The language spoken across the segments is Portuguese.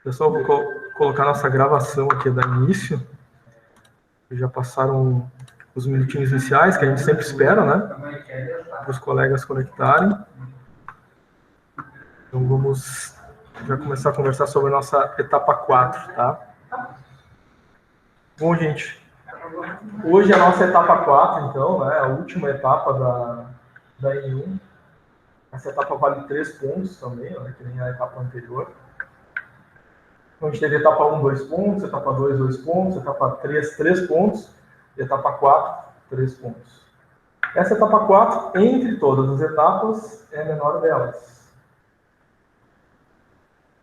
Pessoal, vou colocar nossa gravação aqui da início. Já passaram os minutinhos iniciais, que a gente sempre espera, né? Para os colegas conectarem. Então, vamos já começar a conversar sobre a nossa etapa 4, tá? Bom, gente, hoje é a nossa etapa 4, então, né? A última etapa da N1. Essa etapa vale 3 pontos também, né? Que nem a etapa anterior. Então, a gente teve etapa 1, 2 pontos, etapa 2, 2 pontos, etapa 3, 3 pontos, e etapa 4, 3 pontos. Essa etapa 4, entre todas as etapas, é a menor delas.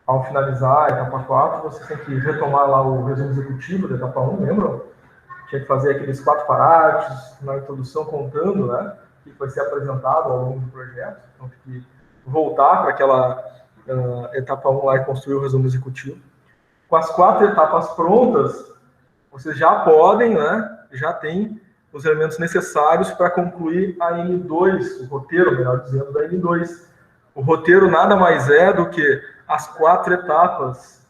Ao finalizar a etapa 4, você tem que retomar lá o resumo executivo da etapa 1, lembram? Tinha que fazer aqueles 4 parágrafos na introdução contando, né, o que vai ser apresentado ao longo do projeto. Então, tem que voltar para aquela etapa 1 lá e construir o resumo executivo. Com as 4 etapas prontas, vocês já podem, né, já tem os elementos necessários para concluir a N2, o roteiro, melhor dizendo, da N2. O roteiro nada mais é do que as 4 etapas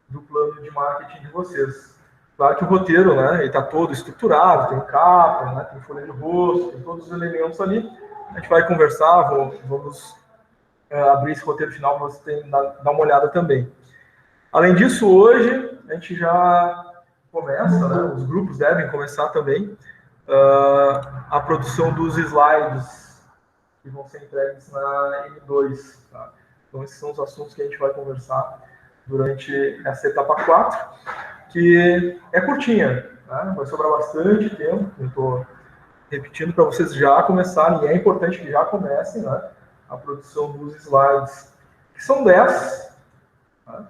do plano de marketing de vocês. Claro que o roteiro, né, ele está todo estruturado, tem capa, né, tem folha de rosto, tem todos os elementos ali. A gente vai conversar, vamos abrir esse roteiro final para você dar uma olhada também. Além disso, hoje a gente já começa, né, os grupos devem começar também a produção dos slides que vão ser entregues na N2. Tá? Então, esses são os assuntos que a gente vai conversar durante essa etapa 4, que é curtinha, né? Vai sobrar bastante tempo. Eu estou repetindo para vocês já começarem, e é importante que já comecem, né, a produção dos slides, que são 10, tá?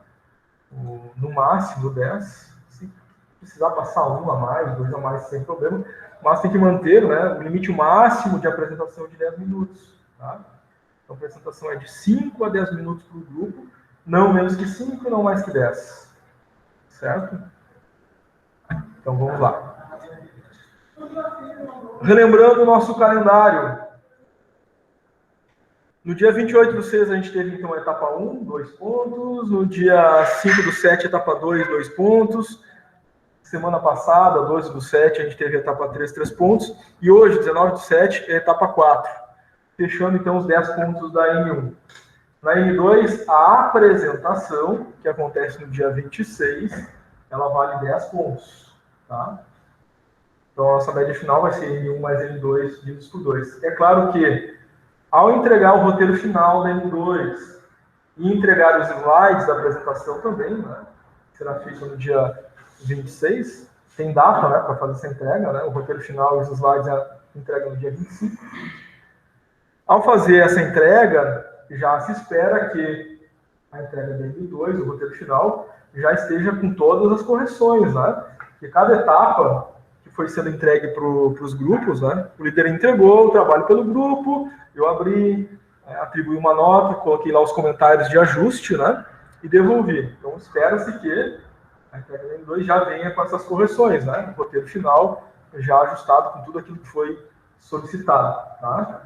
No máximo 10, se precisar passar um a mais, 2 a mais, sem problema, mas tem que manter, né, o limite máximo de apresentação de 10 minutos. Tá? Então, a apresentação é de 5 a 10 minutos para o grupo, não menos que 5, não mais que 10. Certo? Então, vamos lá. Relembrando o nosso calendário. No dia 28/6, a gente teve, então, a etapa 1, 2 pontos. No dia 5/7, etapa 2, 2 pontos. Semana passada, 12/7, a gente teve a etapa 3, 3 pontos. E hoje, 19/7, é a etapa 4. Fechando, então, os 10 pontos da N1. Na N2, a apresentação, que acontece no dia 26, ela vale 10 pontos. Tá? Então, a nossa média final vai ser N1 mais N2 divididos por 2. É claro que, ao entregar o roteiro final da N2 e entregar os slides da apresentação também, né, que será feito no dia 26, tem data, né, para fazer essa entrega, né, o roteiro final e os slides entregam no dia 25. Ao fazer essa entrega, já se espera que a entrega da N2, o roteiro final, já esteja com todas as correções, né, que cada etapa que foi sendo entregue para os grupos, né, o líder entregou o trabalho pelo grupo, eu abri, atribuí uma nota, coloquei lá os comentários de ajuste, né, e devolvi. Então, espera-se que a entrega da N2 já venha com essas correções, né, o roteiro final já ajustado com tudo aquilo que foi solicitado. Tá?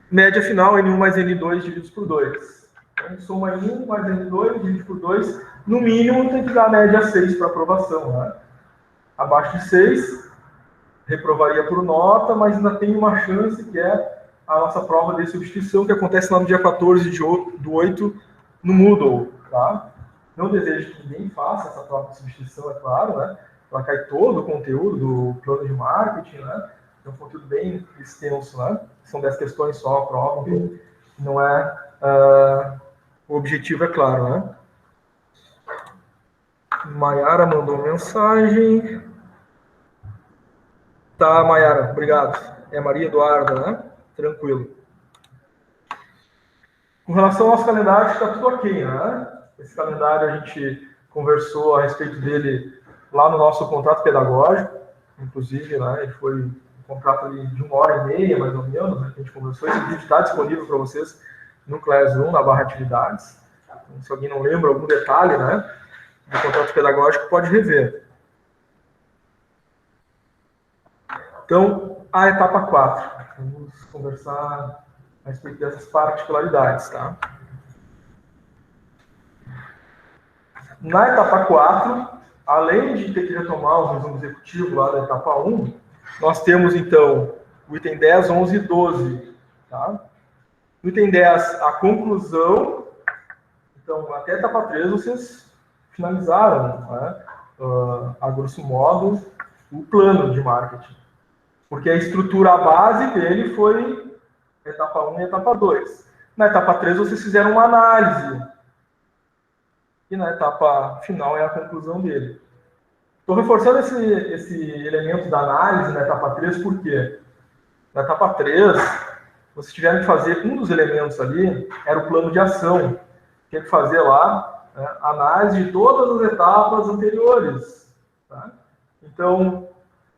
Média final, N1 mais N2 divididos por 2. Então, soma N1 mais N2 dividido por 2, no mínimo tem que dar a média 6 para aprovação. Né? Abaixo de 6, reprovaria por nota, mas ainda tem uma chance, que é a nossa prova de substituição, que acontece lá no dia 14/8 no Moodle. Tá? Não desejo que ninguém faça essa prova de substituição, é claro, né? Ela cai todo o conteúdo do plano de marketing, né? É um conteúdo bem extenso, né? São 10 questões só a prova, então não é... o objetivo é claro, né? Maiara mandou mensagem. Tá, Maiara, obrigado. É Maria Eduarda, né? Tranquilo. Com relação ao nosso calendário, está tudo ok, né? Esse calendário a gente conversou a respeito dele lá no nosso contrato pedagógico, inclusive, né? Ele foi um contrato ali de 1h30, mais ou menos, né? Que a gente conversou. Esse vídeo está disponível para vocês no Classroom, na barra atividades. Então, se alguém não lembra algum detalhe, né, do contrato pedagógico, pode rever. Então, a etapa 4. Vamos conversar a respeito dessas particularidades, tá? Na etapa 4, além de ter que retomar o resumo executivo lá da etapa 1, nós temos, então, o item 10, 11 e 12. Tá? No item 10, a conclusão. Então, até a etapa 3, vocês finalizaram, né, a grosso modo, o plano de marketing. Porque a estrutura base dele foi etapa 1 e etapa 2. Na etapa 3, vocês fizeram uma análise. E na etapa final é a conclusão dele. Estou reforçando esse elemento da análise na etapa 3, por quê? Na etapa 3, vocês tiveram que fazer, um dos elementos ali era o plano de ação. Tinha que fazer lá, né, análise de todas as etapas anteriores. Tá? Então,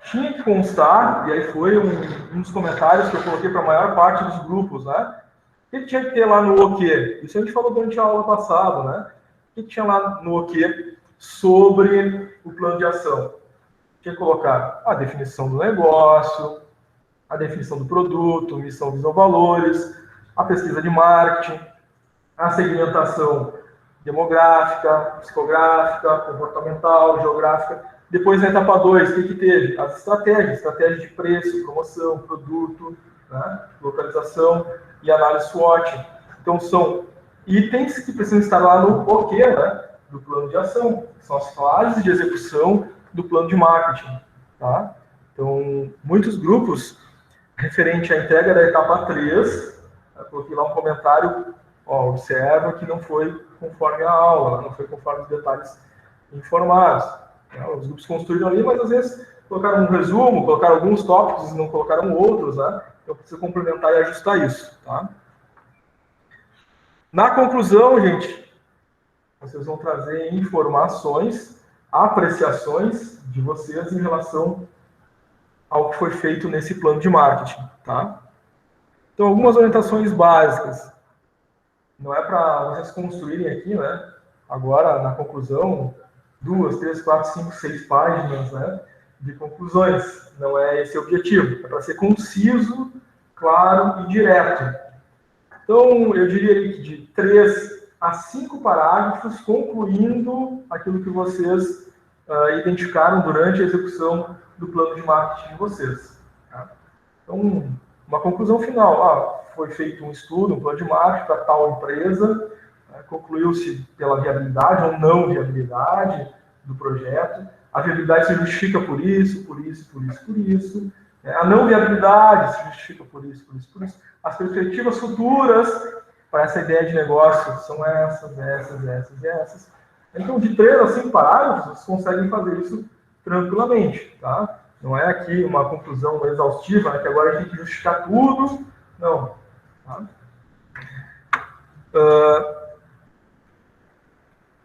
tinha que constar, e aí foi um dos comentários que eu coloquei para a maior parte dos grupos, né? O que tinha que ter lá no OK? Isso a gente falou durante a aula passada, né? O que tinha lá no OK sobre o plano de ação? Tinha que colocar a definição do negócio, a definição do produto, missão, visão, valores, a pesquisa de marketing, a segmentação demográfica, psicográfica, comportamental, geográfica. Depois, na etapa 2, o que teve? As estratégias de preço, promoção, produto, né, localização e análise SWOT. Então, são itens que precisam estar lá no OK, né, do plano de ação. São as fases de execução do plano de marketing. Tá? Então, muitos grupos, referente à entrega da etapa 3, eu coloquei lá um comentário, observa que não foi conforme a aula, não foi conforme os detalhes informados. Os grupos construíram ali, mas às vezes colocaram um resumo, colocaram alguns tópicos e não colocaram outros, né? Então precisa complementar e ajustar isso, tá? Na conclusão, gente, vocês vão trazer informações, apreciações de vocês em relação ao que foi feito nesse plano de marketing, tá? Então, algumas orientações básicas. Não é para vocês construírem aqui, né? Agora, na conclusão, 2, 3, 4, 5, 6 páginas, né, de conclusões. Não é esse o objetivo. É para ser conciso, claro e direto. Então, eu diria que de 3 a 5 parágrafos concluindo aquilo que vocês identificaram durante a execução do plano de marketing de vocês. Tá? Então, uma conclusão final. Foi feito um estudo, um plano de marketing para tal empresa, concluiu-se pela viabilidade ou não viabilidade do projeto. A viabilidade se justifica por isso, por isso, por isso, por isso. A não viabilidade se justifica por isso, por isso, por isso. As perspectivas futuras para essa ideia de negócio são essas, essas, essas e essas. Então, de 3 a 5 parágrafos, vocês conseguem fazer isso tranquilamente, tá? Não é aqui uma conclusão exaustiva, né, que agora a gente tem que justificar tudo. Não. Tá?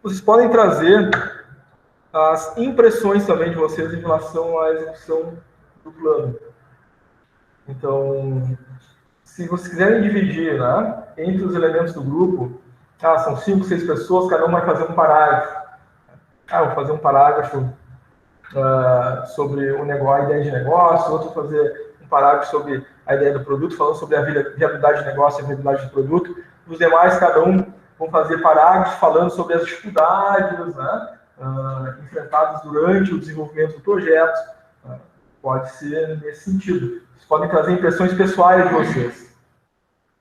Vocês podem trazer as impressões também de vocês em relação à execução do plano. Então, se vocês quiserem dividir, né, entre os elementos do grupo, são 5, 6 pessoas, cada um vai fazer um parágrafo. Vou fazer um parágrafo sobre o negócio, a ideia de negócio, outro fazer um parágrafo sobre a ideia do produto, falando sobre a viabilidade de negócio e a viabilidade do produto. Os demais, cada um, vão fazer parágrafos falando sobre as dificuldades, né, enfrentadas durante o desenvolvimento do projeto. Pode ser nesse sentido. Vocês podem trazer impressões pessoais de vocês.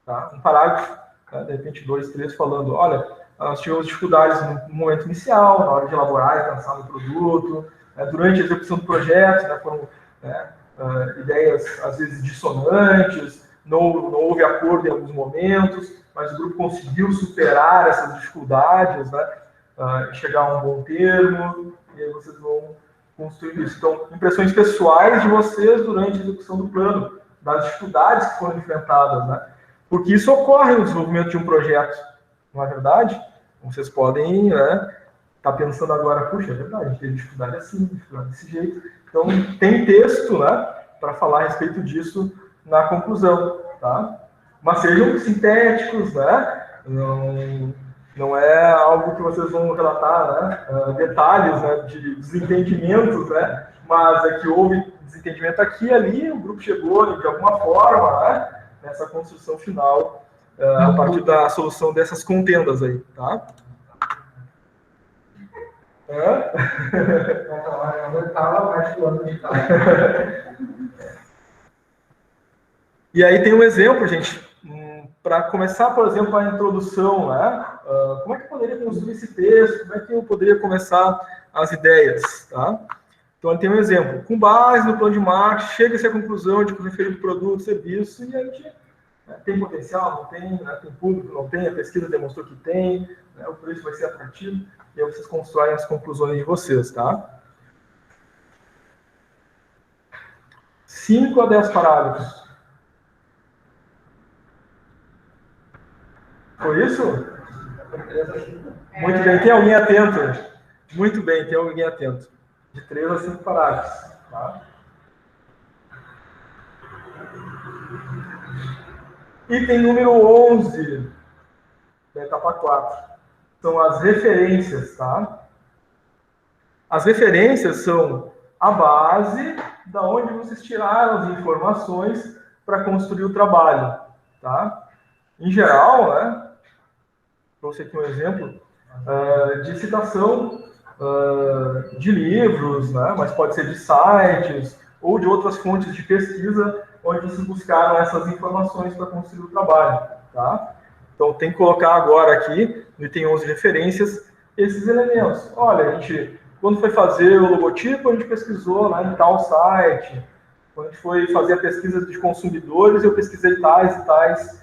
Tá? Um parágrafo, de repente 2, 3, falando, olha, nós tivemos dificuldades no momento inicial, na hora de elaborar e pensar no produto, durante a execução do projeto, foram ideias, às vezes, dissonantes, não houve acordo em alguns momentos, mas o grupo conseguiu superar essas dificuldades, chegar a um bom termo, e aí vocês vão construir isso. Então, impressões pessoais de vocês durante a execução do plano, das dificuldades que foram enfrentadas, né? Porque isso ocorre no desenvolvimento de um projeto, não é verdade? Vocês podem estar pensando agora, puxa, é verdade, a gente teve dificuldade assim, dificuldade desse jeito. Então, tem texto, para falar a respeito disso na conclusão, tá? Mas sejam sintéticos, Não é algo que vocês vão relatar, detalhes, de desentendimentos, mas é que houve desentendimento aqui e ali, o grupo chegou de alguma forma, nessa construção final, a partir da solução dessas contendas aí, tá? E aí tem um exemplo, gente, para começar, por exemplo, a introdução, né? Como é que eu poderia construir esse texto? Como é que eu poderia começar as ideias, tá? Então, tem um exemplo. Com base no plano de marketing, chega-se à conclusão de que o referido produto, serviço, e a gente tem potencial, não tem, né? Tem público, não tem, a pesquisa demonstrou que tem, né? O preço vai ser atrativo, e aí vocês constroem as conclusões de vocês, tá? 5 a 10 parágrafos. Foi isso? Muito bem, tem alguém atento? Muito bem, tem alguém atento. De 3 a 5 parágrafos. Tá? Item número 11, da etapa 4. São as referências, tá? As referências são a base da onde vocês tiraram as informações para construir o trabalho, tá? Em geral, né? Trouxe aqui um exemplo de citação de livros, né? Mas pode ser de sites ou de outras fontes de pesquisa onde vocês buscaram essas informações para construir o trabalho, tá? Então, tem que colocar agora aqui, no item 11 referências, esses elementos. Olha, a gente, quando foi fazer o logotipo, a gente pesquisou lá em tal site. Quando a gente foi fazer a pesquisa de consumidores, eu pesquisei tais e tais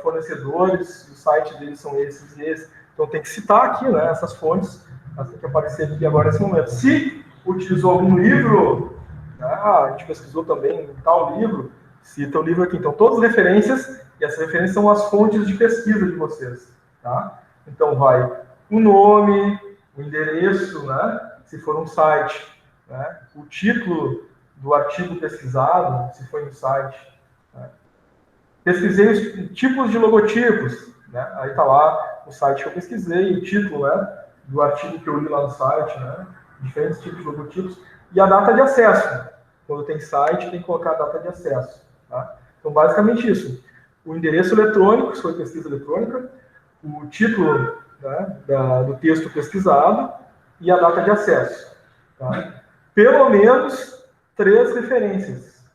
fornecedores, os sites deles são esses e esses. Então, tem que citar aqui, né, essas fontes, elas têm que aparecer aqui agora nesse momento. Se utilizou algum livro, né, a gente pesquisou também em tal livro, cita o livro aqui. Então, todas as referências, e essas referências são as fontes de pesquisa de vocês, tá? Então, vai o nome, o endereço, né, se for um site, né, o título do artigo pesquisado, se foi no site, né. Pesquisei os tipos de logotipos, né, aí está lá o site que eu pesquisei, o título, né, do artigo que eu li lá no site, né, diferentes tipos de logotipos, e a data de acesso. Quando tem site, tem que colocar a data de acesso. Tá? Então, basicamente isso. O endereço eletrônico, se foi pesquisa eletrônica, o título, né, do texto pesquisado e a data de acesso. Tá? Pelo menos 3 referências.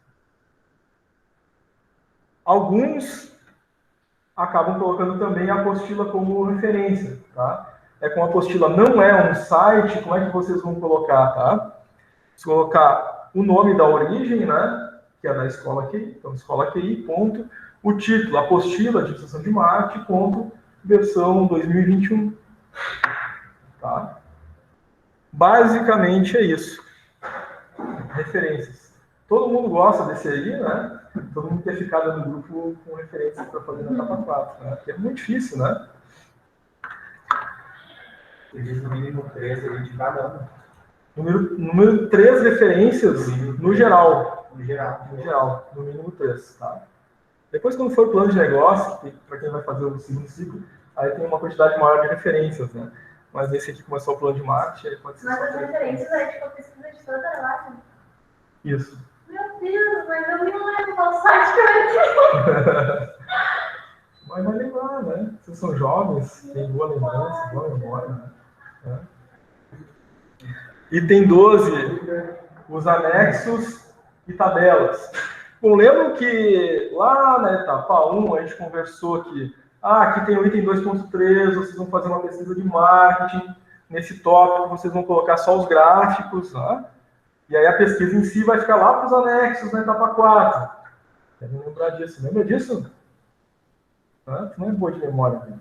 Alguns acabam colocando também a apostila como referência. Tá? Como a apostila não é um site, como é que vocês vão colocar? Tá? Se colocar o nome da origem, né? Que é da escola QI, então escola QI, ponto, o título, apostila de administração de marketing, ponto, versão 2021. Tá? Basicamente é isso. Referências. Todo mundo gosta desse aí, né? Todo mundo quer ficar no grupo com referências para fazer na etapa 4, né? Porque é muito difícil, né? Existe no mínimo 3 ali de cada um. Número 3 referências no geral. No geral. No geral, no mínimo 3, tá? Depois, quando for o plano de negócio, para quem vai fazer o segundo ciclo, aí tem uma quantidade maior de referências, né? Mas nesse aqui começou o plano de marketing, aí pode ser. Mas as referências é tipo a pesquisa de toda a live. Isso. Meu Deus, mas eu não lembro qual site que eu Mas vai lembrar, né? Vocês são jovens, têm boa lembrança, boa memória, né? Item 12, os anexos e tabelas. Bom, lembram que lá na etapa 1 a gente conversou que aqui tem o item 2.3, vocês vão fazer uma pesquisa de marketing, nesse tópico vocês vão colocar só os gráficos, né? E aí a pesquisa em si vai ficar lá para os anexos na etapa 4. Devem lembrar disso. Lembra disso? Não é boa de memória mesmo.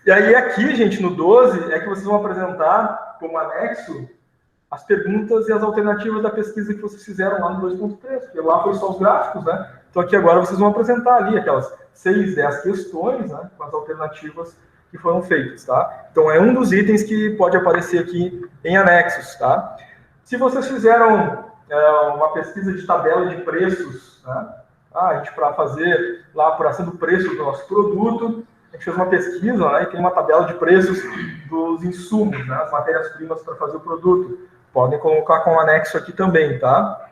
E aí aqui, gente, no 12, é que vocês vão apresentar como anexo as perguntas e as alternativas da pesquisa que vocês fizeram lá no 2.3, porque lá foi só os gráficos, né? Então aqui agora vocês vão apresentar ali aquelas 6, 10 questões, né, com as alternativas que foram feitas, tá? Então é um dos itens que pode aparecer aqui em anexos, tá? Se vocês fizeram uma pesquisa de tabela de preços, né? A gente, para fazer lá a apuração do preço do nosso produto, a gente fez uma pesquisa, né, e tem uma tabela de preços dos insumos, né, as matérias-primas para fazer o produto. Podem colocar com anexo aqui também, tá?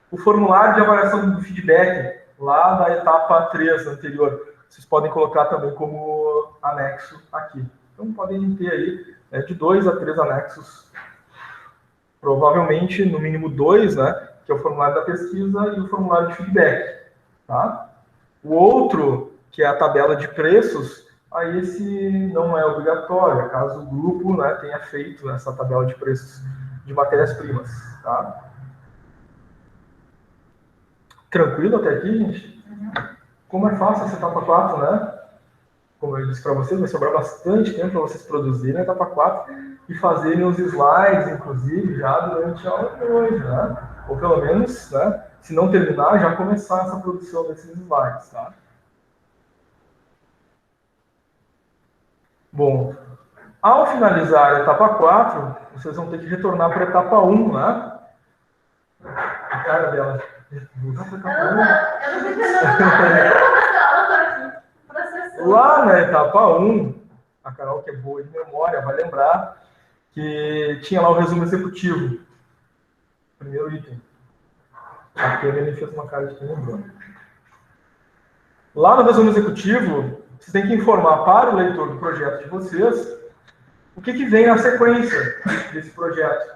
O formulário de avaliação do feedback, lá da etapa 3 anterior, vocês podem colocar também como anexo aqui, Então, podem ter aí de 2 a 3 anexos, provavelmente, no mínimo 2, né, que é o formulário da pesquisa e o formulário de feedback. Tá? O outro, que é a tabela de preços, aí esse não é obrigatório, caso o grupo, né, tenha feito essa tabela de preços de matérias-primas. Tá? Tranquilo até aqui, gente? Como é fácil essa etapa 4, né? Como eu disse para vocês, vai sobrar bastante tempo para vocês produzirem a etapa 4 e fazerem os slides, inclusive, já durante a aula de hoje, né? Ou pelo menos, né, se não terminar, já começar essa produção desses slides, tá? Bom, ao finalizar a etapa 4, vocês vão ter que retornar para a etapa 1, né? A cara dela. Voltar para a etapa 1. Eu não tô entendendo nada. Lá na etapa 1, a Carol, que é boa de memória, vai lembrar que tinha lá o resumo executivo. Primeiro item. Aqui ele fez uma cara de quem lembrou. Lá no resumo executivo, vocês têm que informar para o leitor do projeto de vocês o que vem na sequência desse projeto.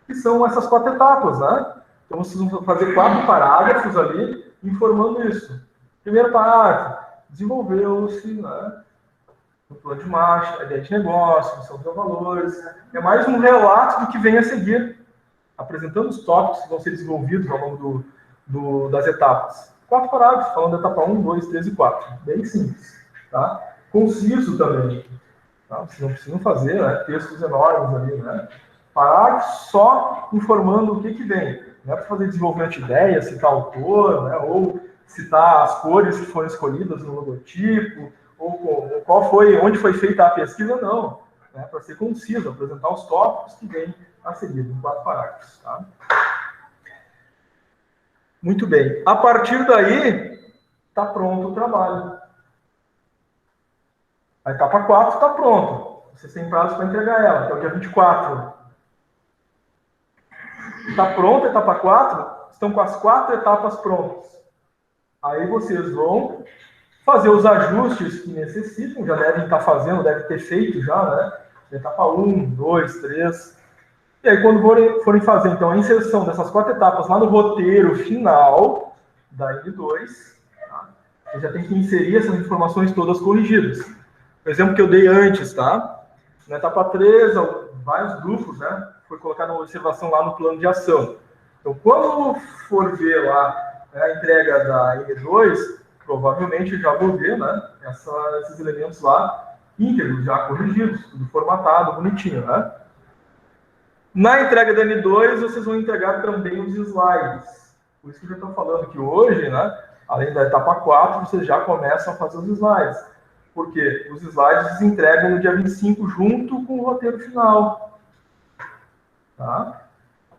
Que são essas 4 etapas, né? Então vocês vão fazer 4 parágrafos ali informando isso. Primeiro parágrafo, desenvolveu-se, né, o plano de marcha, a ideia de negócio, são os valores. É mais um relato do que vem a seguir, apresentando os tópicos que vão ser desenvolvidos ao longo das etapas. 4 parágrafos, falando da etapa 1, 2, 3 e 4. Bem simples. Tá? Conciso também. Tá? Vocês não precisam fazer, né, textos enormes ali. Né? Parágrafo só informando o que vem. Não é para fazer desenvolvimento de ideia, citar autor, né, ou citar as cores que foram escolhidas no logotipo, ou onde foi feita a pesquisa, não. Né, para ser conciso, apresentar os tópicos que vêm a seguir, em 4 parágrafos. Tá? Muito bem. A partir daí, está pronto o trabalho. A etapa 4 está pronta. Vocês têm prazo para entregar ela, que é o dia 24. Está pronta a etapa 4? Estão com as 4 etapas prontas. Aí vocês vão fazer os ajustes que necessitam, já devem estar fazendo, devem ter feito já, né? Etapa 1, 2, 3. E aí, quando forem fazer, então, a inserção dessas 4 etapas lá no roteiro final da N2, tá? Você já tem que inserir essas informações todas corrigidas. O exemplo que eu dei antes, tá? Na etapa 3, vários grupos, né? Foi colocada uma observação lá no plano de ação. Então, quando for ver lá, né, a entrega da N2, provavelmente eu já vou ver, né, esses elementos lá íntegros, já corrigidos, tudo formatado, bonitinho, né? Na entrega da N2, vocês vão entregar também os slides. Por isso que eu já estou falando que hoje, né, além da etapa 4, vocês já começam a fazer os slides. Porque os slides eles entregam no dia 25 junto com o roteiro final. Tá?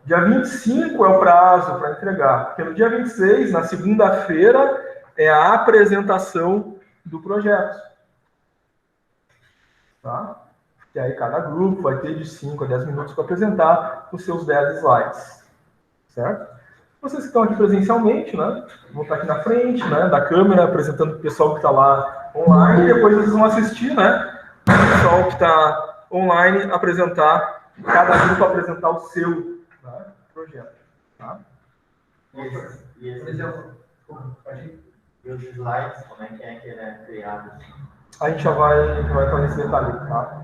Dia 25 é o prazo para entregar. Porque no dia 26, na segunda-feira, é a apresentação do projeto. Tá? E aí cada grupo vai ter de 5 a 10 minutos para apresentar os seus 10 slides. Certo? Vocês que estão aqui presencialmente, né, vão estar aqui na frente, né, da câmera, apresentando o pessoal que está lá online, e depois vocês vão assistir, né, o pessoal que está online apresentar, cada grupo apresentar o seu, né, projeto. Tá? E os slides, como é que ele é criado? A gente já vai entrar nesse detalhe, tá?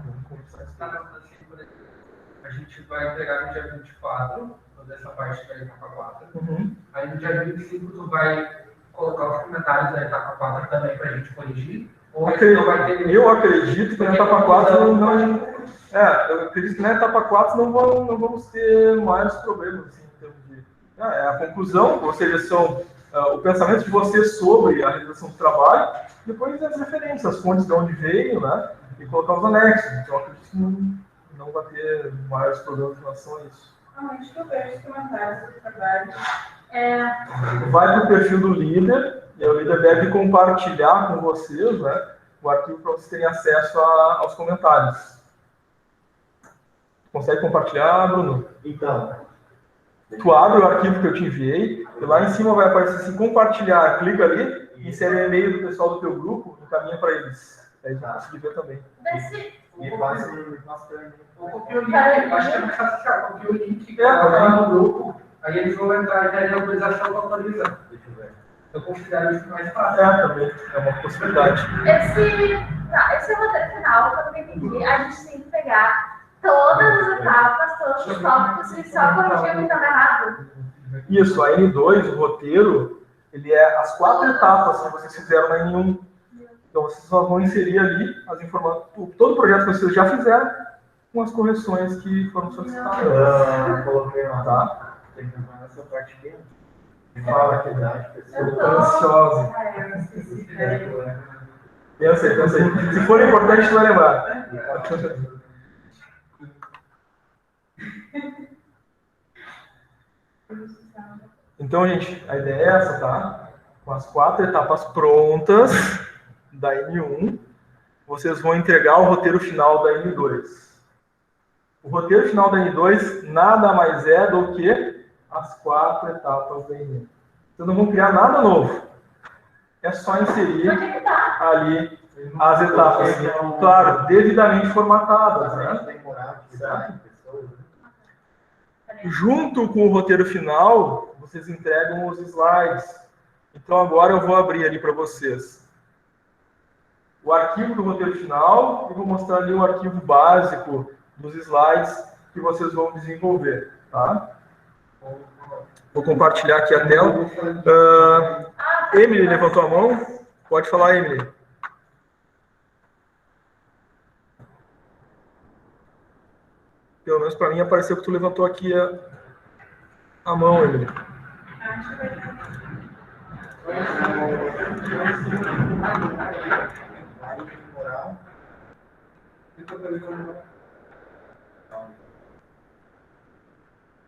A gente vai entregar no dia 24, dessa parte da etapa 4. Uhum. Aí no dia 25 tu vai colocar os comentários da etapa 4 também pra gente corrigir. Ou não vai ter... Eu acredito que na etapa 4 não... eu acredito que na etapa 4 não vamos ter maiores problemas, assim, em termos de... a conclusão, ou seja, são o pensamento de vocês sobre a realização do trabalho, depois as referências, as fontes de onde veio, né, e colocar os anexos. Então, eu acredito que não vai ter maiores problemas em relação a isso. Acho que eu vejo os comentários do trabalho. Vai para o perfil do líder, e o líder deve compartilhar com vocês, né, o arquivo para vocês terem acesso aos comentários. Consegue compartilhar, Bruno? Então, tu abre o arquivo que eu te enviei, e lá em cima vai aparecer assim, compartilhar, clica ali, insere o e-mail do pessoal do teu grupo, encaminha para eles. Aí eles vão conseguir ver também. Daí, se E quase bastante. Ou copia o link, acho que é mais fácil, cara. Copia o link, coloca no grupo, aí eles vão entrar e aí eles acham que atualiza. Deixa eu ver. Eu considero isso mais fácil. Também é uma possibilidade. Esse roteiro final, pelo que eu entendi, a gente tem que pegar todas as etapas, todos os tópicos e só corrigir o que estava errado. Isso, a N2, o roteiro, ele é as 4 etapas que vocês fizeram na N1. Então, vocês só vão inserir ali as informações, todo o projeto que vocês já fizeram, com as correções que foram solicitadas. Coloquei lá. Tá? Tem que entrar nessa parte aqui. Fala que idade, pessoal. Eu tô ansiosa. Pensa aí. Se for importante, tu vai lembrar. Então, gente, a ideia é essa, tá? Com as 4 etapas prontas da N1, vocês vão entregar o roteiro final da N2. O roteiro final da N2 nada mais é do que as 4 etapas da N1. Vocês não vão criar nada novo. É só inserir ali as etapas. Claro, devidamente formatadas, né? Certo? Junto com o roteiro final, vocês entregam os slides. Então agora eu vou abrir ali para vocês o arquivo do roteiro final e vou mostrar ali o arquivo básico dos slides que vocês vão desenvolver, tá? Vou compartilhar aqui a tela. Emily levantou a mão. Pode falar, Emily. Pelo menos para mim apareceu que tu levantou aqui a mão, Emily.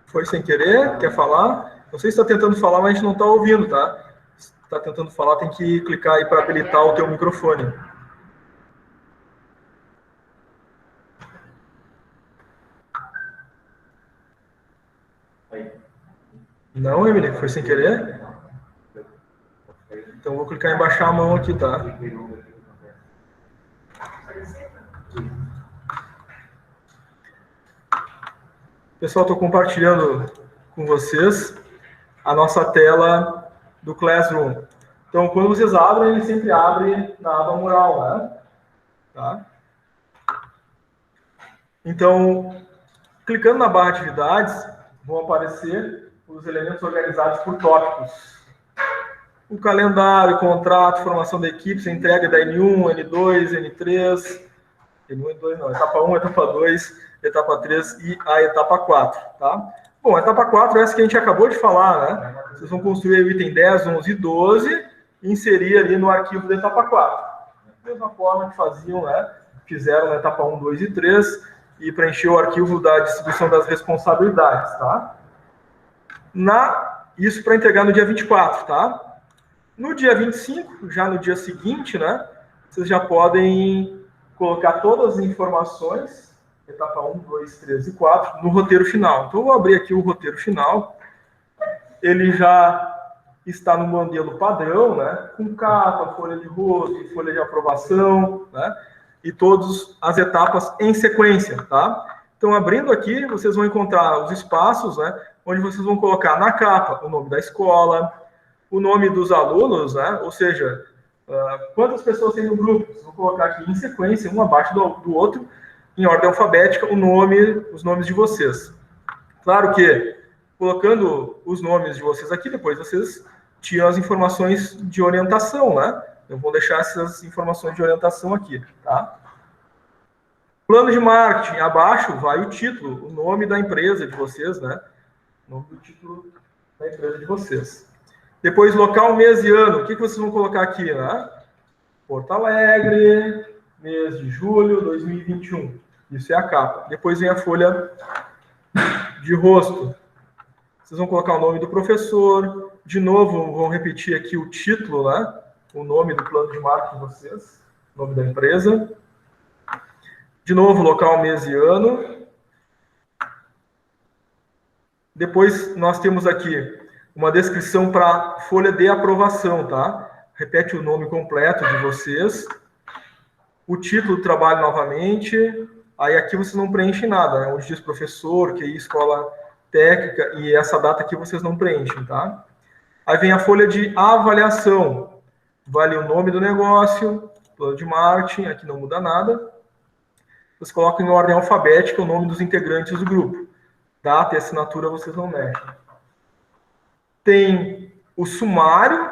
Foi sem querer? Quer falar? Não sei se está tentando falar, mas a gente não está ouvindo, tá? Se está tentando falar, tem que clicar aí para habilitar o teu microfone. Não, Emily, foi sem querer? Então vou clicar em baixar a mão aqui, tá? Pessoal, estou compartilhando com vocês a nossa tela do Classroom. Então, quando vocês abrem, ele sempre abre na aba mural, né? Tá? Então, clicando na barra atividades, vão aparecer os elementos organizados por tópicos. O calendário, contrato, formação da equipe, entrega da N1, N2, N3, N1, N2 não, etapa 1, etapa 2, etapa 3 e a etapa 4, tá? Bom, a etapa 4 é essa que a gente acabou de falar, né? Vocês vão construir o item 10, 11 e 12 e inserir ali no arquivo da etapa 4. Da mesma forma que faziam, né? Fizeram na etapa 1, 2 e 3 e preencher o arquivo da distribuição das responsabilidades, tá? Isso para entregar no dia 24, tá? No dia 25, já no dia seguinte, né? Vocês já podem colocar todas as informações, etapa 1, 2, 3 e 4, no roteiro final. Então, eu vou abrir aqui o roteiro final. Ele já está no modelo padrão, né? Com capa, folha de rosto, folha de aprovação, né? E todas as etapas em sequência, tá? Então, abrindo aqui, vocês vão encontrar os espaços, né? Onde vocês vão colocar na capa o nome da escola, o nome dos alunos, né? Ou seja, quantas pessoas tem no grupo. Vocês vão colocar aqui em sequência, um abaixo do outro, em ordem alfabética, os nomes de vocês. Claro que, colocando os nomes de vocês aqui, depois vocês tiram as informações de orientação, né? Eu vou deixar essas informações de orientação aqui, tá? Plano de marketing, abaixo vai o título, o nome da empresa de vocês, né? O nome do título da empresa de vocês. Depois, local, mês e ano. O que vocês vão colocar aqui, né? Porto Alegre, mês de julho de 2021. Isso é a capa. Depois vem a folha de rosto. Vocês vão colocar o nome do professor. De novo, vão repetir aqui o título, né? O nome do plano de marketing de vocês. O nome da empresa. De novo, local, mês e ano. Depois, nós temos aqui uma descrição para a folha de aprovação, tá? Repete o nome completo de vocês. o título do trabalho novamente, aí aqui vocês não preenchem nada, né? Onde diz professor, QI, escola técnica, e essa data aqui vocês não preenchem, tá? Aí vem a folha de avaliação, vale o nome do negócio, plano de marketing, aqui não muda nada. Vocês colocam em ordem alfabética o nome dos integrantes do grupo. Data e assinatura vocês não mexem. Tem o sumário,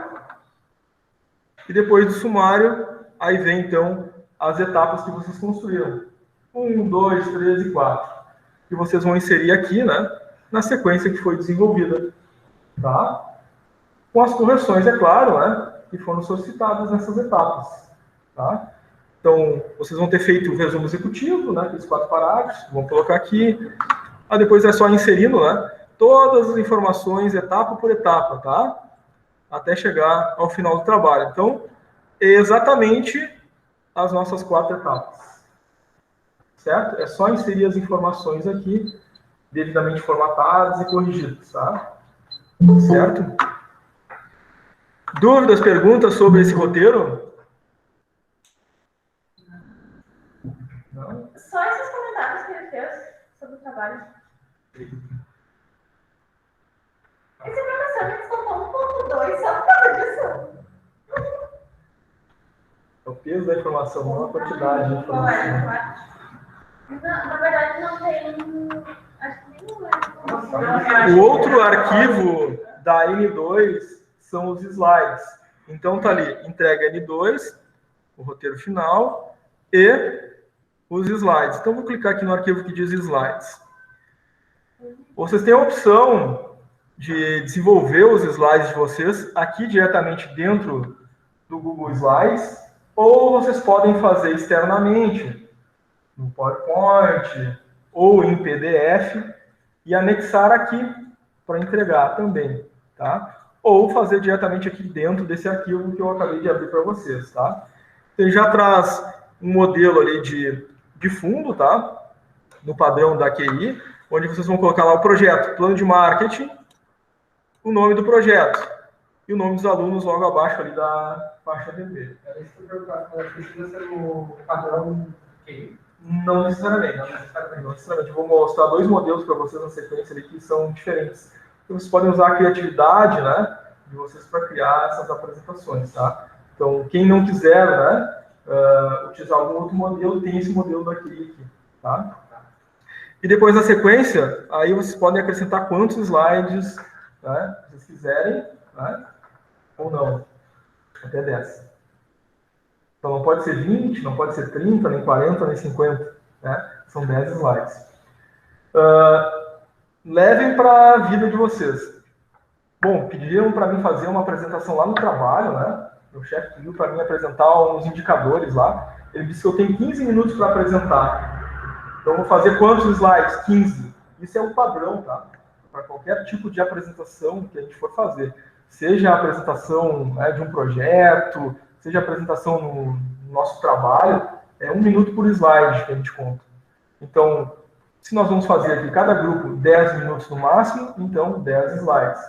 e depois do sumário, aí vem então as etapas que vocês construíram. 1, 2, 3 e 4. Que vocês vão inserir aqui, né? Na sequência que foi desenvolvida. Tá? Com as correções, é claro, né? Que foram solicitadas nessas etapas. Tá? Então, vocês vão ter feito o resumo executivo, né? Aqueles 4 parágrafos, vão colocar aqui. Aí depois é só inserindo, né? Todas as informações, etapa por etapa, tá? Até chegar ao final do trabalho. Então, é exatamente as nossas 4 etapas. Certo? É só inserir as informações aqui, devidamente formatadas e corrigidas, tá? Certo? Dúvidas, perguntas sobre esse roteiro? Não? Só esses comentários que ele fez sobre o trabalho. Esse professor me descontou 1.2 só por causa disso. É o peso da informação, não a quantidade de informação. Na verdade, não tem. Acho que nem O outro arquivo da N2 são os slides. Então, tá ali, entrega N2, o roteiro final, e os slides. Então, vou clicar aqui no arquivo que diz slides. Vocês têm a opção de desenvolver os slides de vocês aqui diretamente dentro do Google Slides, ou vocês podem fazer externamente, no PowerPoint ou em PDF, e anexar aqui para entregar também, tá? Ou fazer diretamente aqui dentro desse arquivo que eu acabei de abrir para vocês, tá? Ele já traz um modelo ali de fundo, tá? No padrão da QI, onde vocês vão colocar lá o projeto, plano de marketing, o nome do projeto e o nome dos alunos logo abaixo ali da faixa vermelha. Era isso que eu perguntava, precisa ser o padrão QI? Não necessariamente. Não necessariamente. Eu vou mostrar 2 modelos para vocês na sequência ali que são diferentes. Então, vocês podem usar a criatividade, né, de vocês para criar essas apresentações, tá? Então, quem não quiser, né, utilizar algum outro modelo, tem esse modelo aqui, tá? E depois da sequência, aí vocês podem acrescentar quantos slides, né, vocês quiserem, né, ou não. Até 10. Então, não pode ser 20, não pode ser 30, nem 40, nem 50. Né? São 10 slides. Levem para a vida de vocês. Bom, pediram para mim fazer uma apresentação lá no trabalho, né? Meu chefe pediu para mim apresentar uns indicadores lá. Ele disse que eu tenho 15 minutos para apresentar. Então, eu vou fazer quantos slides? 15. Isso é um padrão, tá? Para qualquer tipo de apresentação que a gente for fazer. Seja a apresentação, né, de um projeto, seja a apresentação no nosso trabalho, é 1 minuto por slide que a gente conta. Então, se nós vamos fazer aqui, cada grupo, 10 minutos no máximo, então 10 slides.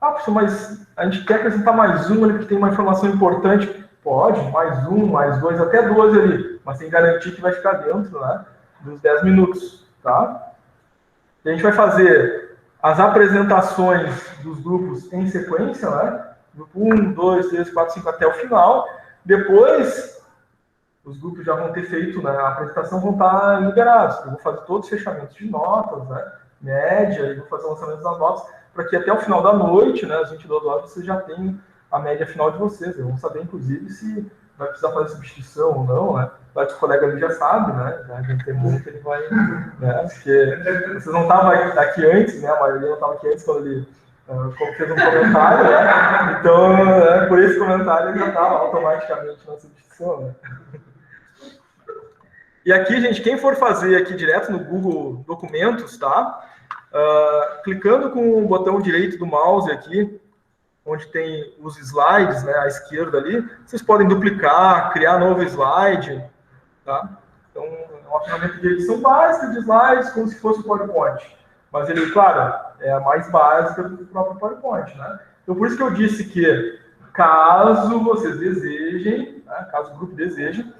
Ah, professor, mas a gente quer acrescentar mais um ali que tem uma informação importante. Pode, mais 1, mais 2, até 12 ali, mas tem que garantir que vai ficar dentro, né, dos 10 minutos, tá? E a gente vai fazer as apresentações dos grupos em sequência, né? Grupo 1, 2, 3, 4, 5 até o final. Depois, os grupos já vão ter feito, né, a apresentação, vão estar liberados. Eu vou fazer todos os fechamentos de notas, né, média, e vou fazer o lançamento das notas, para que até o final da noite, né, às 22 horas, vocês já tenham a média final de vocês. Eu vou saber, inclusive, se vai precisar fazer substituição ou não, né? Claro que o colega ali já sabe, né? Já tem muito, ele vai, né? Porque vocês não estavam aqui antes, né? A maioria não estava aqui antes quando ele fez um comentário, né? Então, por esse comentário ele já estava automaticamente na substituição, né? E aqui, gente, quem for fazer aqui direto no Google Documentos, tá? Clicando com o botão direito do mouse aqui, onde tem os slides, né, à esquerda ali, vocês podem duplicar, criar novo slide, tá? Então, é uma ferramenta de edição básica de slides, como se fosse o PowerPoint. Mas ele, claro, é a mais básica do próprio PowerPoint, né? Então, por isso que eu disse que, caso vocês desejem, né, caso o grupo deseje,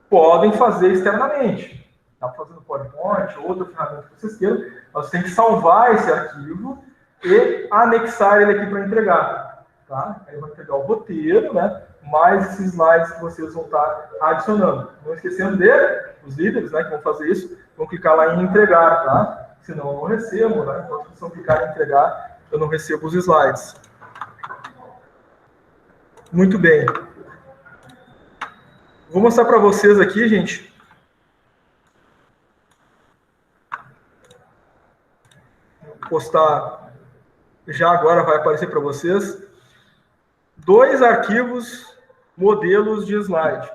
podem fazer externamente. Dá para fazer no PowerPoint, outra ferramenta que vocês queiram, mas você tem que salvar esse arquivo e anexar ele aqui para entregar. Tá? Aí vai entregar o roteiro, né? Mais esses slides que vocês vão estar adicionando. Não esquecendo os líderes, né, que vão fazer isso, vão clicar lá em entregar, tá? Senão eu não recebo, né? Então, se vocês clicar em entregar, eu não recebo os slides. Muito bem. Vou mostrar para vocês aqui, gente. Vou postar já agora, vai aparecer para vocês. 2 arquivos, modelos de slide.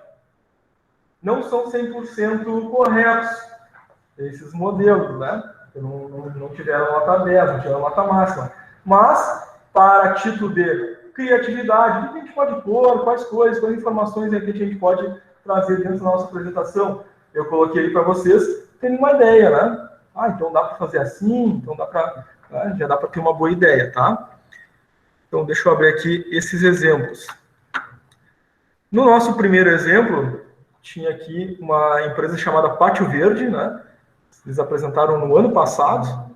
Não são 100% corretos esses modelos, né? Não tiveram nota 10, não tiveram nota máxima. Mas, para título de criatividade, o que a gente pode pôr, quais coisas, quais informações que a gente pode trazer dentro da nossa apresentação. Eu coloquei aí para vocês terem uma ideia, né? Então dá para fazer assim, então dá para, né? Já dá para ter uma boa ideia, tá? Então deixa eu abrir aqui esses exemplos. No nosso primeiro exemplo, tinha aqui uma empresa chamada Pátio Verde, né? Eles apresentaram no ano passado,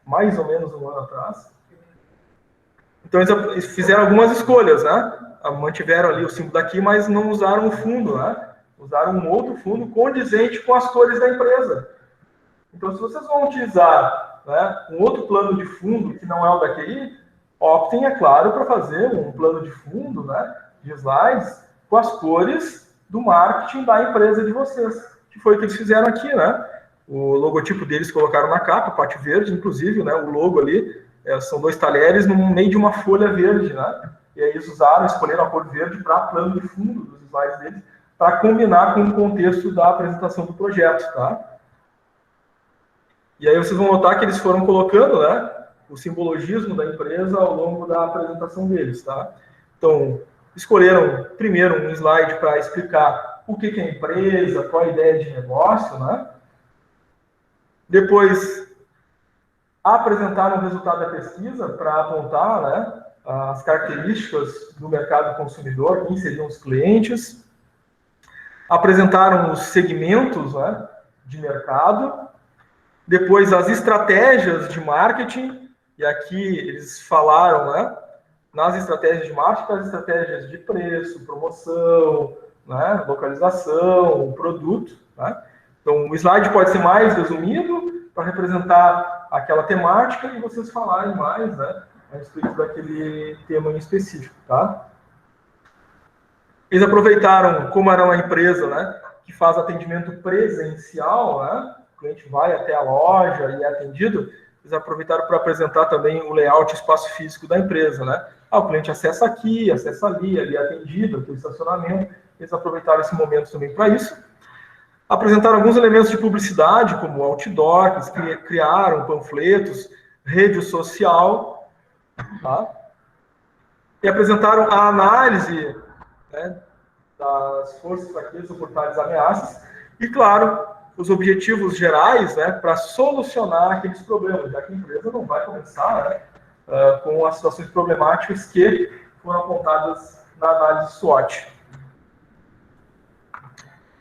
mais ou menos um ano atrás. Então, eles fizeram algumas escolhas, né? Mantiveram ali o símbolo daqui, mas não usaram o fundo, né? Usaram um outro fundo condizente com as cores da empresa. Então, se vocês vão utilizar, né, um outro plano de fundo, que não é o daqui, optem, é claro, para fazer um plano de fundo, né, de slides, com as cores do marketing da empresa de vocês. Que foi o que eles fizeram aqui, né? O logotipo deles colocaram na capa, Pátio Verde, inclusive, né? O logo ali, são 2 talheres no meio de uma folha verde, né? E aí eles escolheram a cor verde para plano de fundo dos slides deles, para combinar com o contexto da apresentação do projeto, tá? E aí vocês vão notar que eles foram colocando, né, o simbologismo da empresa ao longo da apresentação deles, tá? Então, escolheram primeiro um slide para explicar o que é a empresa, qual a ideia de negócio, né? Depois, apresentaram o resultado da pesquisa para apontar, né, as características do mercado consumidor, quem seriam os clientes. Apresentaram os segmentos, né, de mercado. Depois, as estratégias de marketing. E aqui eles falaram, né, nas estratégias de marketing, as estratégias de preço, promoção, né, localização, produto. Né? Então, o slide pode ser mais resumido para representar aquela temática e vocês falarem mais, né, a respeito daquele tema em específico, tá? Eles aproveitaram, como era uma empresa, né, que faz atendimento presencial, né, o cliente vai até a loja e é atendido, eles aproveitaram para apresentar também o layout, espaço físico da empresa, né? O cliente acessa aqui, acessa ali é atendido, aqui o estacionamento, eles aproveitaram esse momento também para isso. Apresentaram alguns elementos de publicidade, como outdoor, que eles criaram, panfletos, rede social, tá? E apresentaram a análise, né, das forças, fraquezas, oportunidades, ameaças, e, claro, os objetivos gerais, né, para solucionar aqueles problemas, já que a empresa não vai começar, né, com as situações problemáticas que foram apontadas na análise SWOT.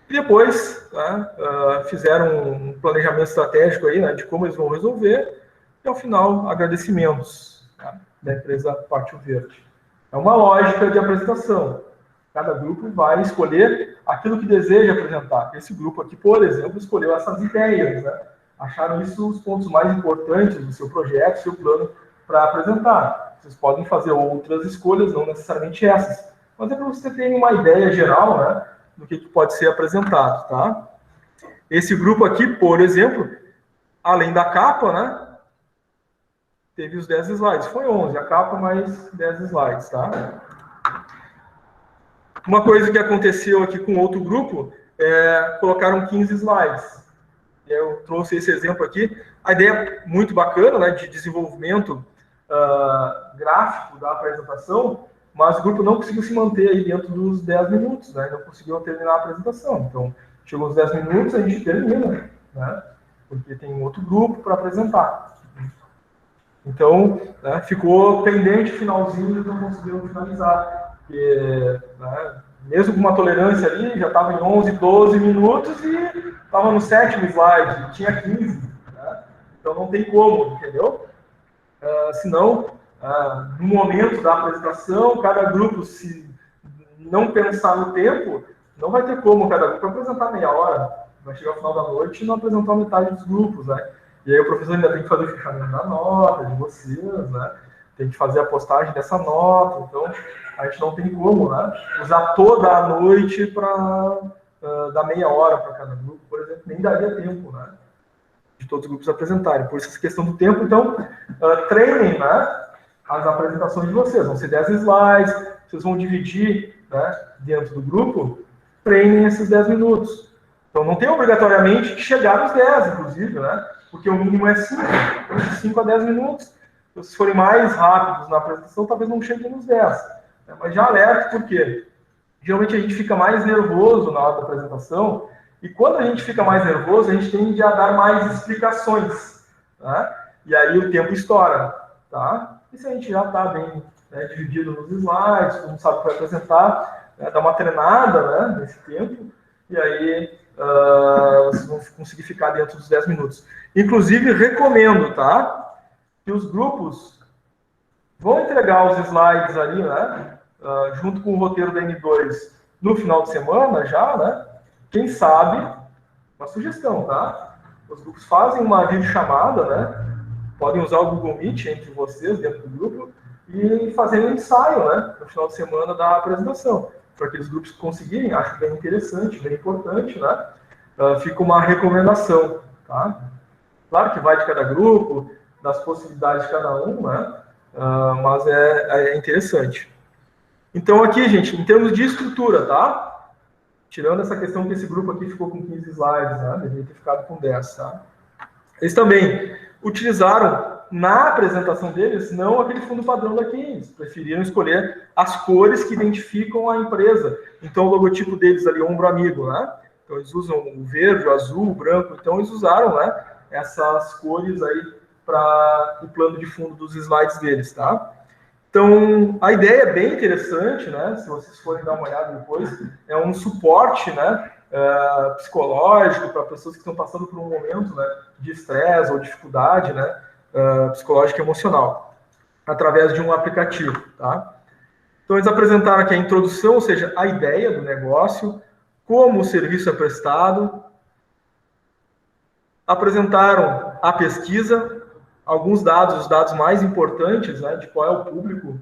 E depois, né, fizeram um planejamento estratégico aí, né, de como eles vão resolver, e ao final, agradecimentos, tá, da empresa Pátio Verde. É uma lógica de apresentação. Cada grupo vai escolher aquilo que deseja apresentar. Esse grupo aqui, por exemplo, escolheu essas ideias, né? Acharam isso os pontos mais importantes do seu projeto, do seu plano para apresentar. Vocês podem fazer outras escolhas, não necessariamente essas. Mas é para você ter uma ideia geral, né, do que pode ser apresentado, tá? Esse grupo aqui, por exemplo, além da capa, né, teve os 10 slides. Foi 11, a capa mais 10 slides, tá? Uma coisa que aconteceu aqui com outro grupo, colocaram 15 slides. Eu trouxe esse exemplo aqui. A ideia é muito bacana, né, de desenvolvimento gráfico da apresentação, mas o grupo não conseguiu se manter aí dentro dos 10 minutos, né, não conseguiu terminar a apresentação. Então, chegou os 10 minutos, a gente termina, né, porque tem um outro grupo para apresentar. Então, né, ficou pendente o finalzinho e não conseguiram finalizar. Porque, né, mesmo com uma tolerância ali, já estava em 11, 12 minutos e estava no 7º slide, tinha 15. Né? Então não tem como, entendeu? Senão, no momento da apresentação, cada grupo, se não pensar no tempo, não vai ter como cada grupo apresentar meia hora. Vai chegar ao final da noite e não apresentar metade dos grupos, né? E aí o professor ainda tem que fazer o fechamento da nota de vocês, né? Tem que fazer a postagem dessa nota. Então, a gente não tem como, né? Usar toda a noite para dar meia hora para cada grupo, por exemplo, nem daria tempo, né? De todos os grupos apresentarem. Por isso, essa questão do tempo, então, treinem, né? As apresentações de vocês. Vão ser 10 slides, vocês vão dividir, né, dentro do grupo, treinem esses 10 minutos. Então, não tem obrigatoriamente que chegar nos 10, inclusive, né? Porque o mínimo é 5, então, de 5 a 10 minutos. Então, se forem mais rápidos na apresentação, talvez não cheguem nos 10. Né? Mas já alerto, por quê? Geralmente a gente fica mais nervoso na hora da apresentação, e quando a gente fica mais nervoso, a gente tende a dar mais explicações. Né? E aí o tempo estoura. Tá? E se a gente já está bem, né, dividido nos slides, todo mundo sabe o que vai apresentar, né, dá uma treinada, né, nesse tempo, e aí vocês vão conseguir ficar dentro dos 10 minutos. Inclusive, recomendo, tá, que os grupos vão entregar os slides ali, né, junto com o roteiro da N2 no final de semana já, né, quem sabe, uma sugestão, tá? Os grupos fazem uma videochamada, né, podem usar o Google Meet entre vocês, dentro do grupo, e fazer um ensaio, né, no final de semana da apresentação. Para aqueles grupos que conseguirem, acho bem interessante, bem importante, né? Fica uma recomendação, tá? Claro que vai de cada grupo, das possibilidades de cada um, né? Mas é interessante. Então aqui, gente, em termos de estrutura, tá? Tirando essa questão que esse grupo aqui ficou com 15 slides, né? Deveria ter ficado com 10, tá? Eles também utilizaram na apresentação deles não aquele fundo padrão da Keynes, preferiram escolher as cores que identificam a empresa. Então o logotipo deles ali, ombro amigo, né? Então eles usam o verde, o azul, o branco, então eles usaram, né, essas cores aí para o plano de fundo dos slides deles, tá? Então a ideia é bem interessante, né? Se vocês forem dar uma olhada depois, é um suporte, né, psicológico para pessoas que estão passando por um momento, né, de estresse ou dificuldade, né, psicológica e emocional, através de um aplicativo, tá? Então eles apresentaram aqui a introdução, ou seja, a ideia do negócio, como o serviço é prestado, apresentaram a pesquisa, alguns dados, os dados mais importantes, né, de qual é o público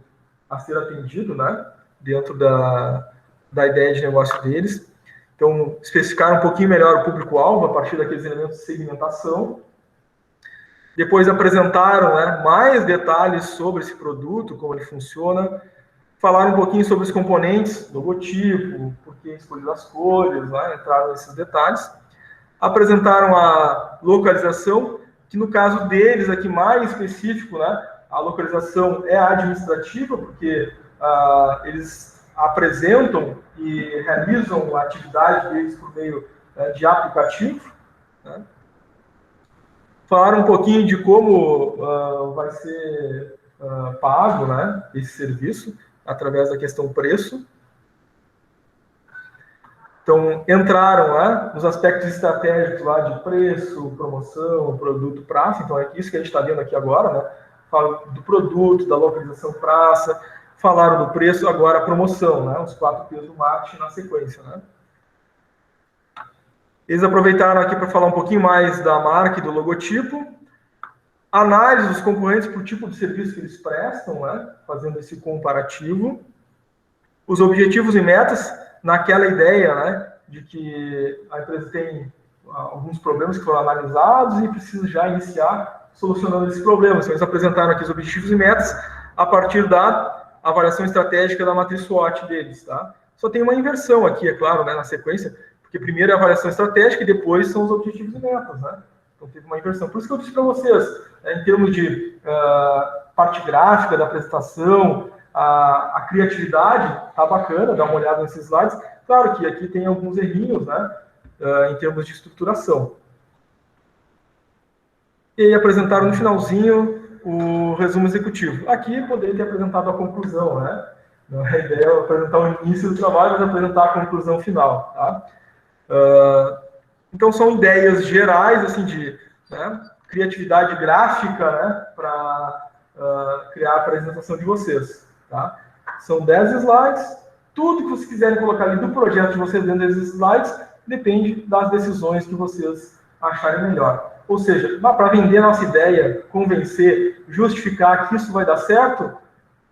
a ser atendido, né, dentro da ideia de negócio deles. Então, especificaram um pouquinho melhor o público-alvo a partir daqueles elementos de segmentação. Depois apresentaram, né, mais detalhes sobre esse produto, como ele funciona. Falaram um pouquinho sobre os componentes, logotipo, por que escolher as cores, né, entraram nesses detalhes. Apresentaram a localização, que no caso deles aqui mais específico, né, a localização é administrativa, porque eles apresentam e realizam a atividade deles por meio de aplicativo, né. Falaram um pouquinho de como vai ser pago, né, esse serviço, através da questão preço. Então, entraram, né, nos aspectos estratégicos lá de preço, promoção, produto, praça. Então, é isso que a gente está vendo aqui agora, né? Falaram do produto, da localização, praça. Falaram do preço, agora a promoção, né? Os 4 P's do marketing na sequência, né? Eles aproveitaram aqui para falar um pouquinho mais da marca e do logotipo. Análise dos concorrentes por tipo de serviço que eles prestam, né? Fazendo esse comparativo. Os objetivos e metas, naquela ideia, né, de que a empresa tem alguns problemas que foram analisados e precisa já iniciar solucionando esses problemas. Então, eles apresentaram aqui os objetivos e metas a partir da avaliação estratégica da matriz SWOT deles, tá? Só tem uma inversão aqui, é claro, né, na sequência, porque primeiro é a avaliação estratégica e depois são os objetivos e metas, né? Então, teve uma inversão. Por isso que eu disse para vocês, em termos de parte gráfica da apresentação, a criatividade tá bacana, dá uma olhada nesses slides. Claro que aqui tem alguns errinhos, né, em termos de estruturação. E aí apresentaram no finalzinho o resumo executivo. Aqui poderia ter apresentado a conclusão, né? Não é a ideia apresentar o início do trabalho, mas apresentar a conclusão final. Tá? Então, são ideias gerais, assim, de criatividade gráfica, né, para criar a apresentação de vocês. Tá? São 10 slides. Tudo que vocês quiserem colocar ali do projeto de vocês dentro desses slides depende das decisões que vocês acharem melhor. Ou seja, para vender nossa ideia, convencer, justificar que isso vai dar certo,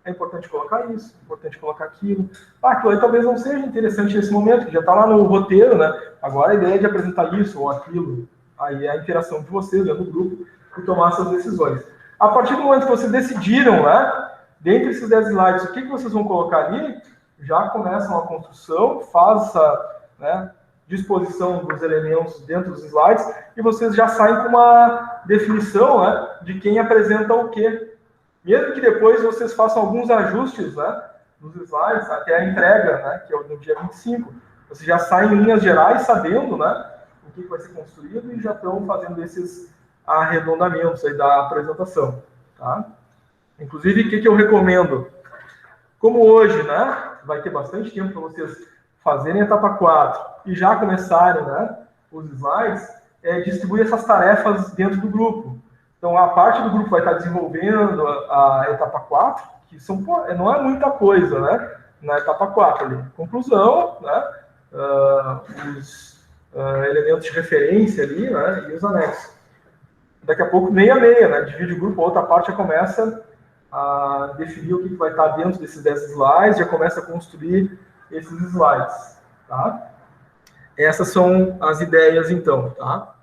é importante colocar isso, é importante colocar aquilo. Aquilo aí talvez não seja interessante nesse momento, que já está lá no roteiro, né? Agora a ideia é de apresentar isso ou aquilo. Aí é a interação de vocês dentro do grupo e tomar essas decisões. A partir do momento que vocês decidiram, né, dentre esses 10 slides, o que vocês vão colocar ali, já começam a construção, faz essa disposição dos elementos dentro dos slides e vocês já saem com uma definição, né, de quem apresenta o quê. Mesmo que depois vocês façam alguns ajustes, né, nos slides, até a entrega, né, que é no dia 25, vocês já saem em linhas gerais sabendo, né, o que vai ser construído e já estão fazendo esses arredondamentos aí da apresentação. Tá? Inclusive, o que eu recomendo? Como hoje, né, vai ter bastante tempo para vocês fazerem a etapa 4 e já começarem, né, os slides, distribuir essas tarefas dentro do grupo. Então, a parte do grupo vai estar desenvolvendo a etapa 4, que não é muita coisa, né, na etapa 4 ali. Conclusão, né, os elementos de referência ali, né, e os anexos. Daqui a pouco, meia, né, divide o grupo, a outra parte já começa a definir o que vai estar dentro desses 10 slides, já começa a construir esses slides, tá? Essas são as ideias, então, tá?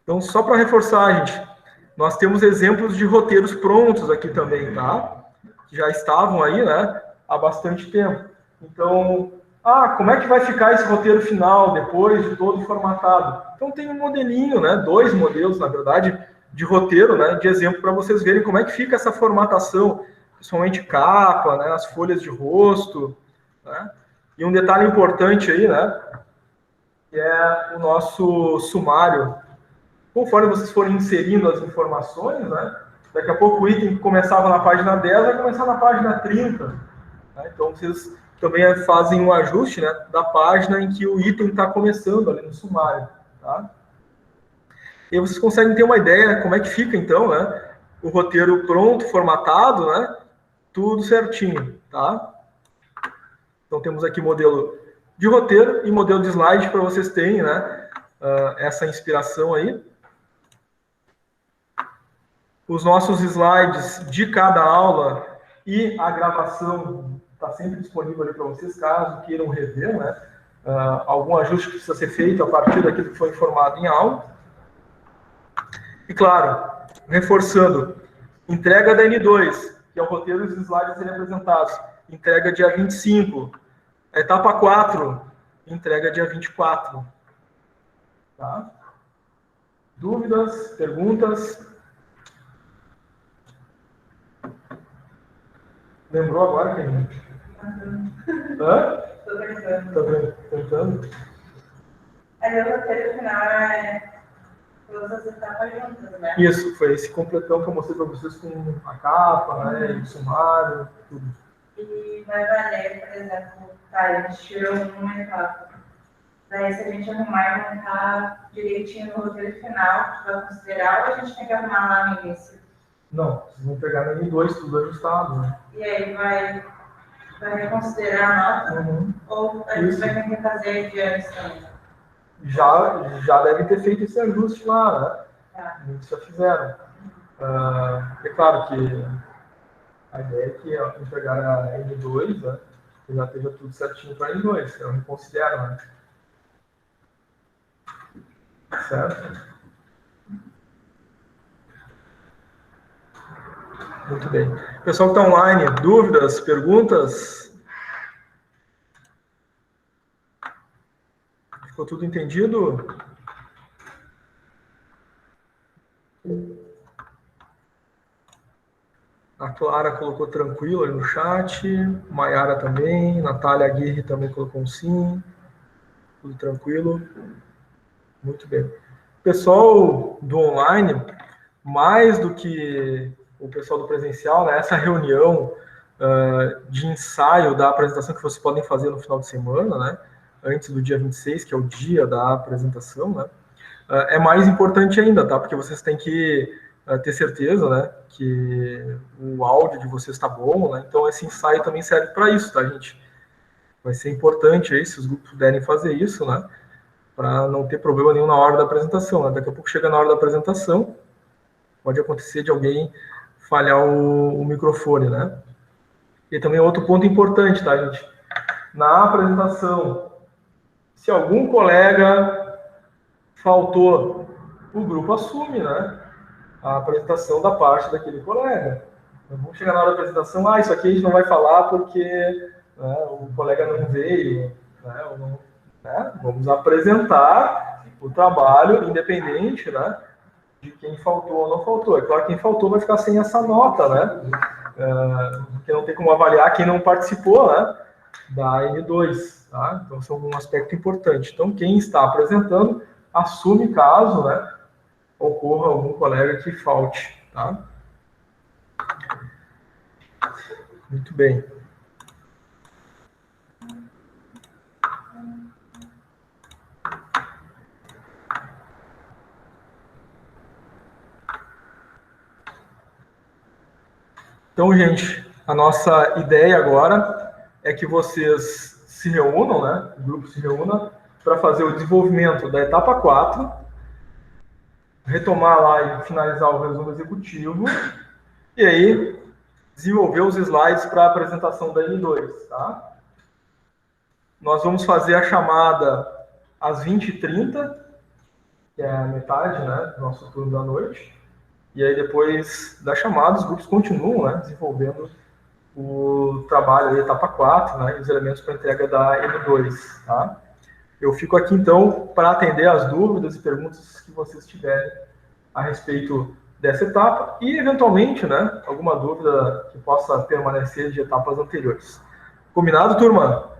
Então, só para reforçar, gente, nós temos exemplos de roteiros prontos aqui também, tá? Que já estavam aí, né, há bastante tempo. Então, como é que vai ficar esse roteiro final, depois de todo formatado? Então, tem um modelinho, né, 2 modelos, na verdade, de roteiro, né, de exemplo, para vocês verem como é que fica essa formatação, principalmente capa, né, as folhas de rosto, né? E um detalhe importante aí, né, que é o nosso sumário. Conforme vocês forem inserindo as informações, né, daqui a pouco o item que começava na página 10 vai começar na página 30. Né? Então, vocês também fazem um ajuste, né, da página em que o item está começando ali no sumário. Tá? E aí vocês conseguem ter uma ideia como é que fica, então, né, o roteiro pronto, formatado, né, tudo certinho. Tá? Então, temos aqui modelo de roteiro e modelo de slide para vocês terem, né, essa inspiração aí. Os nossos slides de cada aula e a gravação está sempre disponível ali para vocês, caso queiram rever, né? Algum ajuste que precisa ser feito a partir daquilo que foi informado em aula. E, claro, reforçando, entrega da N2, que é o roteiro e os slides a serem apresentados. Entrega dia 25. Etapa 4, entrega dia 24. Tá? Dúvidas? Perguntas? Lembrou agora, Kenny? Hã? Estou tentando. Tá tentando? Aí o roteiro final é todas as etapas juntas, né? Isso, foi esse completão que eu mostrei para vocês com a capa, né, e o sumário, tudo. E vai valer, por exemplo, a gente tirou uma etapa. Daí, se a gente arrumar e montar direitinho no roteiro final, a gente vai considerar, ou a gente tem que arrumar lá no início? Não, vocês vão pegar no N2, tudo ajustado, né? E aí vai reconsiderar a nota? Ou a gente vai ter que fazer de antes também? Já devem ter feito esse ajuste lá, né? Tá. Muitos já fizeram. É claro que a ideia é que ao entregar a N2, né, que já esteja tudo certinho para a N2, eu não considero, né? Certo? Muito bem. Pessoal que está online, dúvidas, perguntas? Ficou tudo entendido? A Clara colocou tranquilo ali no chat, Maiara também, Natália Aguirre também colocou um sim, tudo tranquilo. Muito bem. Pessoal do online, mais do que o pessoal do presencial, né, essa reunião de ensaio da apresentação que vocês podem fazer no final de semana, né? Antes do dia 26, que é o dia da apresentação, né? É mais importante ainda, tá? Porque vocês têm que ter certeza, né? Que o áudio de vocês está bom, né? Então, esse ensaio também serve para isso, tá, gente? Vai ser importante aí, se os grupos puderem fazer isso, né? Para não ter problema nenhum na hora da apresentação, né? Daqui a pouco chega na hora da apresentação, pode acontecer de alguém falhar o microfone, né? E também outro ponto importante, tá, gente? Na apresentação, se algum colega faltou, o grupo assume, né? A apresentação da parte daquele colega. Então, vamos chegar na hora da apresentação, isso aqui a gente não vai falar porque o colega não veio, né? Ou não, né? Vamos apresentar o trabalho independente, né? De quem faltou ou não faltou. É claro que quem faltou vai ficar sem essa nota, né? Porque não tem como avaliar quem não participou, né? Da N2, tá? Então, isso é um aspecto importante. Então, quem está apresentando, assume caso, né? Ocorra algum colega que falte, tá? Muito bem. Então, gente, a nossa ideia agora é que vocês se reúnam, né? O grupo se reúna para fazer o desenvolvimento da etapa 4, retomar lá e finalizar o resumo executivo, e aí desenvolver os slides para a apresentação da N2, tá? Nós vamos fazer a chamada às 20h30, que é a metade, né, do nosso turno da noite. E aí, depois da chamada, os grupos continuam, né, desenvolvendo o trabalho da etapa 4, né, e os elementos para entrega da N2, tá? Eu fico aqui, então, para atender as dúvidas e perguntas que vocês tiverem a respeito dessa etapa e, eventualmente, né, alguma dúvida que possa permanecer de etapas anteriores. Combinado, turma?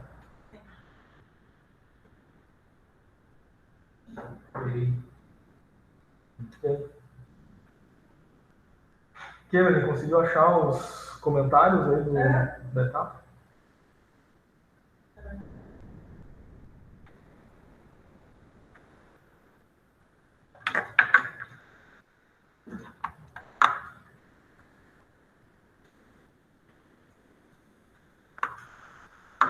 Muito bem. Kevin, conseguiu achar os comentários aí da etapa?